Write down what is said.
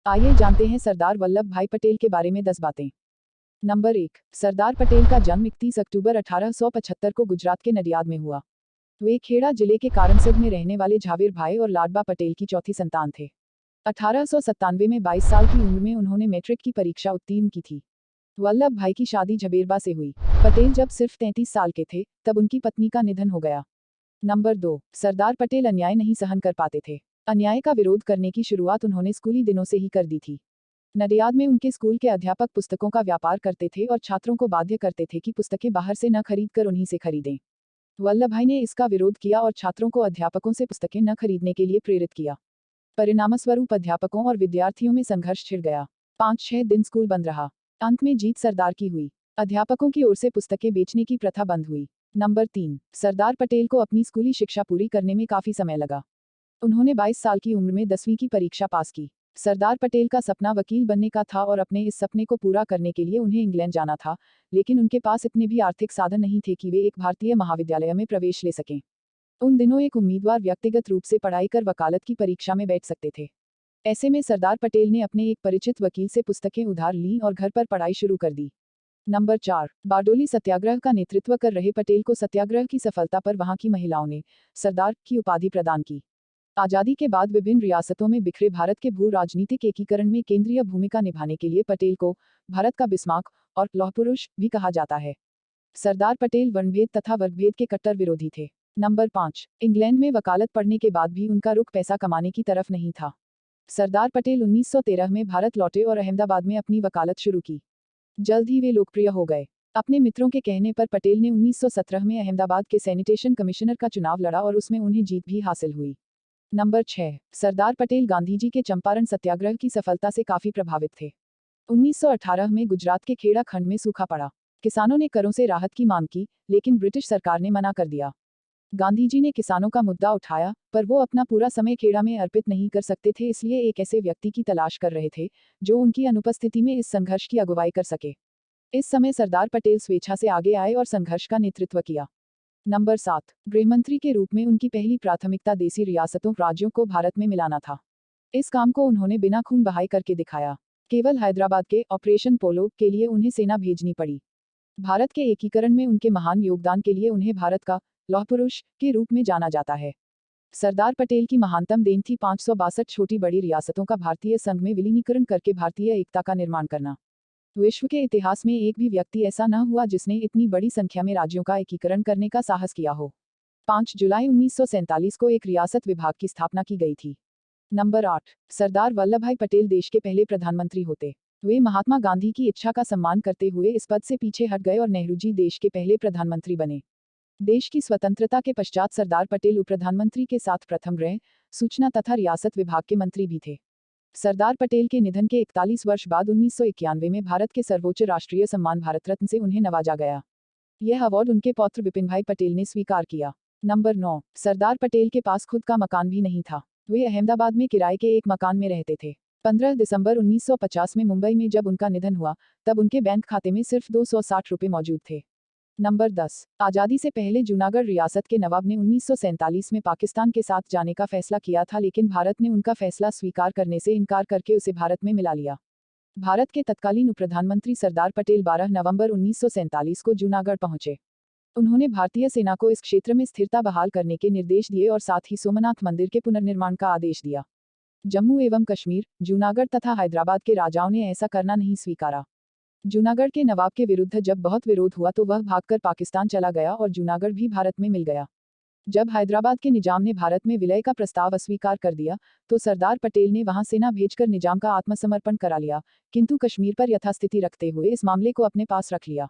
आइए जानते हैं सरदार वल्लभ भाई पटेल के बारे में 10 बातें। नंबर 1। सरदार पटेल का जन्म 31 अक्टूबर 1875 को गुजरात के नडियाद में हुआ। वे खेड़ा जिले के कारनसद में रहने वाले झावेर भाई और लाडबा पटेल की चौथी संतान थे। 1897 में 22 साल की उम्र में उन्होंने मैट्रिक की परीक्षा उत्तीर्ण की थी। वल्लभ भाई की शादी झबेरबा से हुई। पटेल जब सिर्फ 33 साल के थे तब उनकी पत्नी का निधन हो गया। नंबर 2। सरदार पटेल अन्याय नहीं सहन कर पाते थे। अन्याय का विरोध करने की शुरुआत उन्होंने स्कूली दिनों से ही कर दी थी। नडियाद में उनके स्कूल के अध्यापक पुस्तकों का व्यापार करते थे और छात्रों को बाध्य करते थे कि पुस्तकें बाहर से न खरीदकर उन्हीं से खरीदें। वल्लभ भाई ने इसका विरोध किया और छात्रों को अध्यापकों से पुस्तकें न खरीदने के लिए प्रेरित किया। परिणामस्वरूप अध्यापकों और विद्यार्थियों में संघर्ष छिड़ गया। 5-6 दिन स्कूल बंद रहा। अंत में जीत सरदार की हुई। अध्यापकों की ओर से पुस्तकें बेचने की प्रथा बंद हुई। नंबर 3। सरदार पटेल को अपनी स्कूली शिक्षा पूरी करने में काफी समय लगा। उन्होंने 22 साल की उम्र में 10वीं की परीक्षा पास की। सरदार पटेल का सपना वकील बनने का था और अपने इस सपने को पूरा करने के लिए उन्हें इंग्लैंड जाना था, लेकिन उनके पास इतने भी आर्थिक साधन नहीं थे कि वे एक भारतीय महाविद्यालय में प्रवेश ले सकें। उन दिनों एक उम्मीदवार व्यक्तिगत रूप से पढ़ाई कर वकालत की परीक्षा में बैठ सकते थे। ऐसे में सरदार पटेल ने अपने एक परिचित वकील से पुस्तकें उधार लीं और घर पर पढ़ाई शुरू कर दी। नंबर 4। बारडोली सत्याग्रह का नेतृत्व कर रहे पटेल को सत्याग्रह की सफलता पर वहां की महिलाओं ने सरदार की उपाधि प्रदान की। आजादी के बाद विभिन्न रियासतों में बिखरे भारत के भू राजनीतिक एकीकरण में केंद्रीय भूमिका निभाने के लिए पटेल को भारत का बिस्मार्क और लौह पुरुष भी कहा जाता है। सरदार पटेल वर्णभेद तथा वर्गभेद के कट्टर विरोधी थे। नंबर 5। इंग्लैंड में वकालत पढ़ने के बाद भी उनका रुख पैसा कमाने की तरफ नहीं था। सरदार पटेल 1913 में भारत लौटे और अहमदाबाद में अपनी वकालत शुरू की। जल्द ही वे लोकप्रिय हो गए। अपने मित्रों के कहने पर पटेल ने 1917 में अहमदाबाद के सैनिटेशन कमिश्नर का चुनाव लड़ा और उसमें उन्हें जीत भी हासिल हुई। नंबर 6। सरदार पटेल गांधीजी के चंपारण सत्याग्रह की सफलता से काफी प्रभावित थे। 1918 में गुजरात के खेड़ा खंड में सूखा पड़ा। किसानों ने करों से राहत की मांग की, लेकिन ब्रिटिश सरकार ने मना कर दिया। गांधीजी ने किसानों का मुद्दा उठाया, पर वो अपना पूरा समय खेड़ा में अर्पित नहीं कर सकते थे, इसलिए एक ऐसे व्यक्ति की तलाश कर रहे थे जो उनकी अनुपस्थिति में इस संघर्ष की अगुवाई कर सके। इस समय सरदार पटेल स्वेच्छा से आगे आए और संघर्ष का नेतृत्व किया। नंबर 7। गृहमंत्री के रूप में उनकी पहली प्राथमिकता देसी रियासतों राज्यों को भारत में मिलाना था। इस काम को उन्होंने बिना खून बहाए करके दिखाया। केवल हैदराबाद के ऑपरेशन पोलो के लिए उन्हें सेना भेजनी पड़ी। भारत के एकीकरण में उनके महान योगदान के लिए उन्हें भारत का लौह पुरुष के रूप में जाना जाता है। सरदार पटेल की महानतम देन थी 562 छोटी बड़ी रियासतों का भारतीय संघ में विलीनीकरण करके भारतीय एकता का निर्माण करना। विश्व के इतिहास में एक भी व्यक्ति ऐसा न हुआ जिसने इतनी बड़ी संख्या में राज्यों का एकीकरण करने का साहस किया हो। 5 जुलाई 1947 को एक रियासत विभाग की स्थापना की गई थी। नंबर 8। सरदार वल्लभ भाई पटेल देश के पहले प्रधानमंत्री होते। वे महात्मा गांधी की इच्छा का सम्मान करते हुए इस पद से पीछे हट गए और नेहरू जी देश के पहले प्रधानमंत्री बने। देश की स्वतंत्रता के पश्चात सरदार पटेल उप प्रधानमंत्री के साथ प्रथम रह सूचना तथा रियासत विभाग के मंत्री भी थे। सरदार पटेल के निधन के 41 वर्ष बाद 1991 में भारत के सर्वोच्च राष्ट्रीय सम्मान भारत रत्न से उन्हें नवाजा गया। यह अवार्ड उनके पौत्र विपिन भाई पटेल ने स्वीकार किया। नंबर 9। सरदार पटेल के पास खुद का मकान भी नहीं था। वे अहमदाबाद में किराए के एक मकान में रहते थे। 15 दिसंबर 1950 में मुंबई में जब उनका निधन हुआ तब उनके बैंक खाते में सिर्फ 260 रुपये मौजूद थे। नंबर 10। आज़ादी से पहले जूनागढ़ रियासत के नवाब ने 1947 में पाकिस्तान के साथ जाने का फैसला किया था, लेकिन भारत ने उनका फैसला स्वीकार करने से इनकार करके उसे भारत में मिला लिया। भारत के तत्कालीन उप प्रधानमंत्री सरदार पटेल 12 नवंबर 1947 को जूनागढ़ पहुंचे। उन्होंने भारतीय सेना को इस क्षेत्र में स्थिरता बहाल करने के निर्देश दिए और साथ ही सोमनाथ मंदिर के पुनर्निर्माण का आदेश दिया। जम्मू एवं कश्मीर, जूनागढ़ तथा हैदराबाद के राजाओं ने ऐसा करना नहीं स्वीकारा। जूनागढ़ के नवाब के विरुद्ध जब बहुत विरोध हुआ तो वह भागकर पाकिस्तान चला गया और जूनागढ़ भी भारत में मिल गया। जब हैदराबाद के निजाम ने भारत में विलय का प्रस्ताव अस्वीकार कर दिया तो सरदार पटेल ने वहां सेना भेजकर निजाम का आत्मसमर्पण करा लिया, किंतु कश्मीर पर यथास्थिति रखते हुए इस मामले को अपने पास रख लिया।